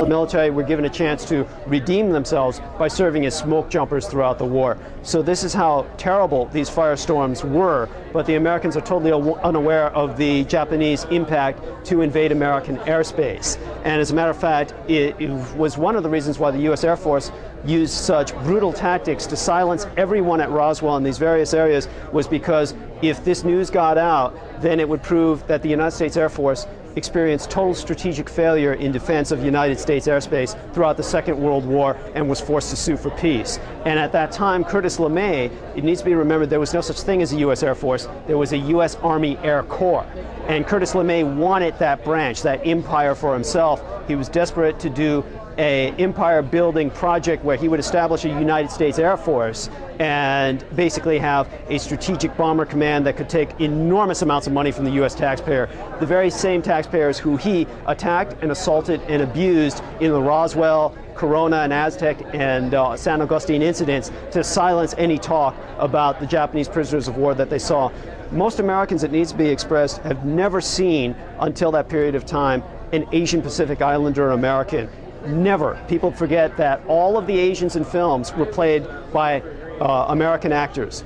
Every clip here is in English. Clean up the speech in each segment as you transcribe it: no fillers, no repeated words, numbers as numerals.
the military were given a chance to redeem themselves by serving as smoke jumpers throughout the war. So this is how terrible these firestorms were, but the Americans are totally unaware of the Japanese impact to invade American airspace. And as a matter of fact, it was one of the reasons why the U.S. Air Force used such brutal tactics to silence everyone at Roswell in these various areas, was because if this news got out, then it would prove that the United States Air Force experienced total strategic failure in defense of United States airspace throughout the Second World War and was forced to sue for peace. And at that time, Curtis LeMay, it needs to be remembered, there was no such thing as a U.S. Air Force. There was a U.S. Army Air Corps. And Curtis LeMay wanted that branch, that empire for himself. He was desperate to do an empire building project where he would establish a United States Air Force and basically have a strategic bomber command that could take enormous amounts of money from the U.S. taxpayer, the very same taxpayers who he attacked and assaulted and abused in the Roswell, Corona and Aztec and San Agustin incidents to silence any talk about the Japanese prisoners of war that they saw. Most Americans, it needs to be expressed, have never seen until that period of time an Asian Pacific Islander American. Never. People forget that all of the Asians in films were played by American actors.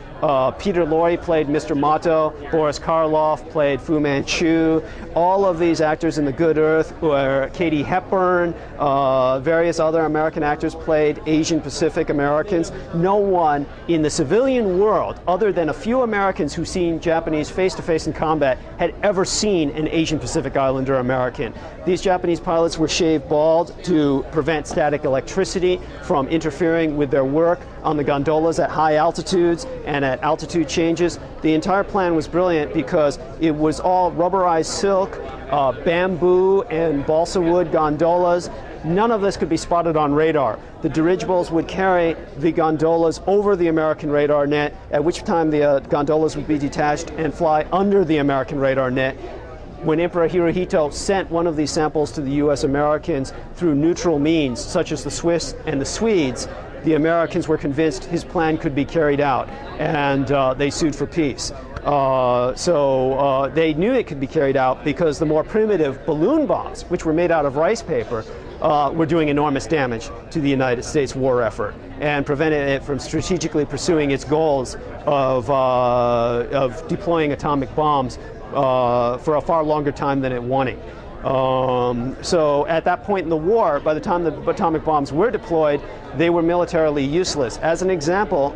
Peter Lorre played Mr. Mato, Boris Karloff played Fu Manchu, all of these actors in The Good Earth, or Katie Hepburn, various other American actors played Asian Pacific Americans. No one in the civilian world, other than a few Americans who've seen Japanese face-to-face in combat, had ever seen an Asian Pacific Islander American. These Japanese pilots were shaved bald to prevent static electricity from interfering with their work on the gondolas at high altitudes and at altitude changes. The entire plan was brilliant because it was all rubberized silk, bamboo and balsa wood gondolas. None of this could be spotted on radar. The dirigibles would carry the gondolas over the American radar net, at which time the gondolas would be detached and fly under the American radar net. When Emperor Hirohito sent one of these samples to the U.S. Americans through neutral means, such as the Swiss and the Swedes, the Americans were convinced his plan could be carried out, and they sued for peace. So they knew it could be carried out because the more primitive balloon bombs, which were made out of rice paper, were doing enormous damage to the United States war effort and prevented it from strategically pursuing its goals of deploying atomic bombs for a far longer time than it wanted. So at that point in the war, by the time the atomic bombs were deployed, they were militarily useless. As an example,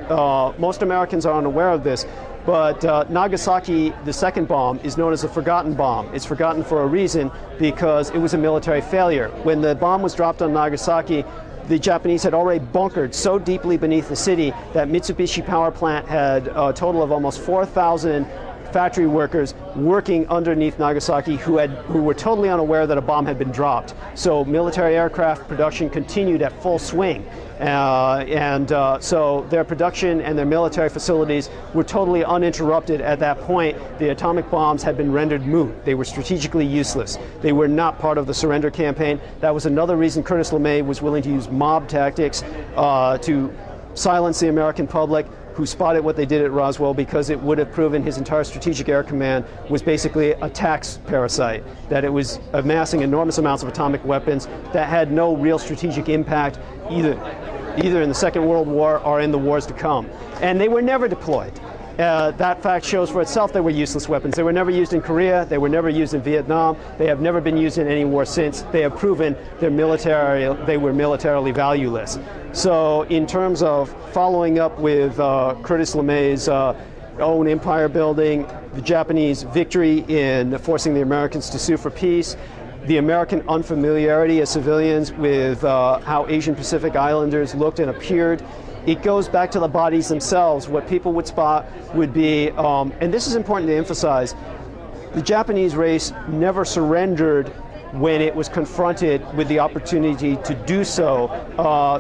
most Americans are unaware of this, but Nagasaki, the second bomb, is known as a forgotten bomb. It's forgotten for a reason, because it was a military failure. When the bomb was dropped on Nagasaki, the Japanese had already bunkered so deeply beneath the city that Mitsubishi Power Plant had a total of almost 4,000 factory workers working underneath Nagasaki who were totally unaware that a bomb had been dropped. So military aircraft production continued at full swing. So their production and their military facilities were totally uninterrupted at that point. The atomic bombs had been rendered moot. They were strategically useless. They were not part of the surrender campaign. That was another reason Curtis LeMay was willing to use mob tactics to silence the American public, who spotted what they did at Roswell, because it would have proven his entire Strategic Air Command was basically a tax parasite, that it was amassing enormous amounts of atomic weapons that had no real strategic impact either in the Second World War or in the wars to come. And they were never deployed. That fact shows for itself they were useless weapons. They were never used in Korea, they were never used in Vietnam, they have never been used in any war since. They have proven they were militarily valueless. So in terms of following up with Curtis LeMay's own empire building, the Japanese victory in forcing the Americans to sue for peace, the American unfamiliarity as civilians with how Asian Pacific Islanders looked and appeared, it goes back to the bodies themselves. What people would spot would be, and this is important to emphasize, the Japanese race never surrendered when it was confronted with the opportunity to do so.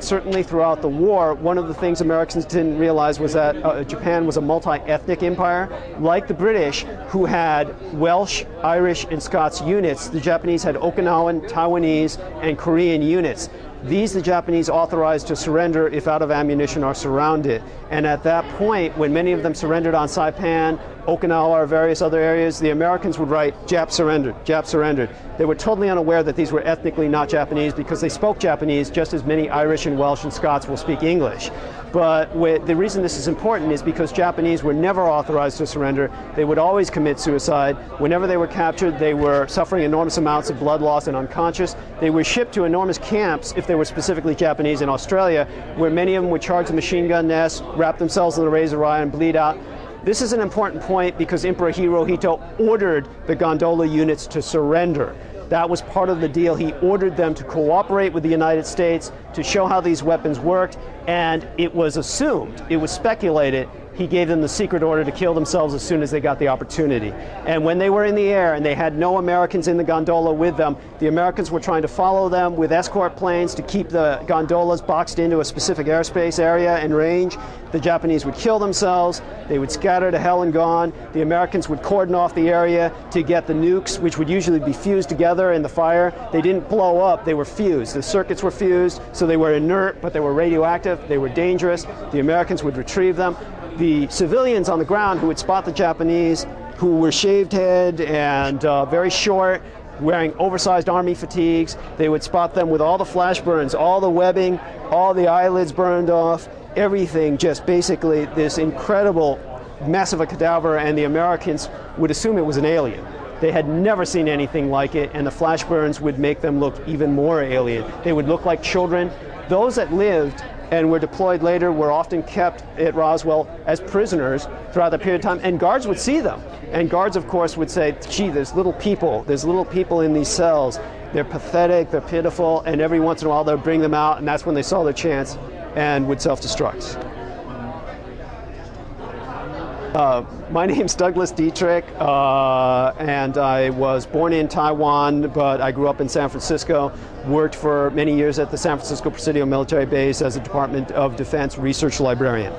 Certainly throughout the war, one of the things Americans didn't realize was that Japan was a multi-ethnic empire. Like the British, who had Welsh, Irish, and Scots units, the Japanese had Okinawan, Taiwanese, and Korean units. These the Japanese authorized to surrender if out of ammunition or surrounded. And at that point, when many of them surrendered on Saipan Okinawa or various other areas, the Americans would write, "Jap surrendered, Jap surrendered." They were totally unaware that these were ethnically not Japanese because they spoke Japanese just as many Irish and Welsh and Scots will speak English. But the reason this is important is because Japanese were never authorized to surrender. They would always commit suicide. Whenever they were captured, they were suffering enormous amounts of blood loss and unconscious. They were shipped to enormous camps, if they were specifically Japanese, in Australia, where many of them would charge a machine gun nest, wrap themselves in a razor wire, and bleed out. This is an important point because Emperor Hirohito ordered the gondola units to surrender. That was part of the deal. He ordered them to cooperate with the United States to show how these weapons worked, and it was assumed, it was speculated, he gave them the secret order to kill themselves as soon as they got the opportunity. And when they were in the air and they had no Americans in the gondola with them, the Americans were trying to follow them with escort planes to keep the gondolas boxed into a specific airspace area and range. The Japanese would kill themselves, they would scatter to hell and gone. The Americans would cordon off the area to get the nukes, which would usually be fused together in the fire. They didn't blow up, they were fused. The circuits were fused, so they were inert, but they were radioactive, they were dangerous. The Americans would retrieve them. The civilians on the ground who would spot the Japanese, who were shaved head and very short, wearing oversized army fatigues, they would spot them with all the flash burns, all the webbing, all the eyelids burned off, everything, just basically this incredible mess of a cadaver, and the Americans would assume it was an alien. They had never seen anything like it, and the flash burns would make them look even more alien. They would look like children. Those that lived and were deployed later were often kept at Roswell as prisoners throughout that period of time, and guards would see them. And guards, of course, would say, gee, there's little people in these cells. They're pathetic, they're pitiful, and every once in a while they'll bring them out, and that's when they saw their chance and would self-destruct. My name's Douglas Dietrich, and I was born in Taiwan, but I grew up in San Francisco, worked for many years at the San Francisco Presidio Military Base as a Department of Defense research librarian.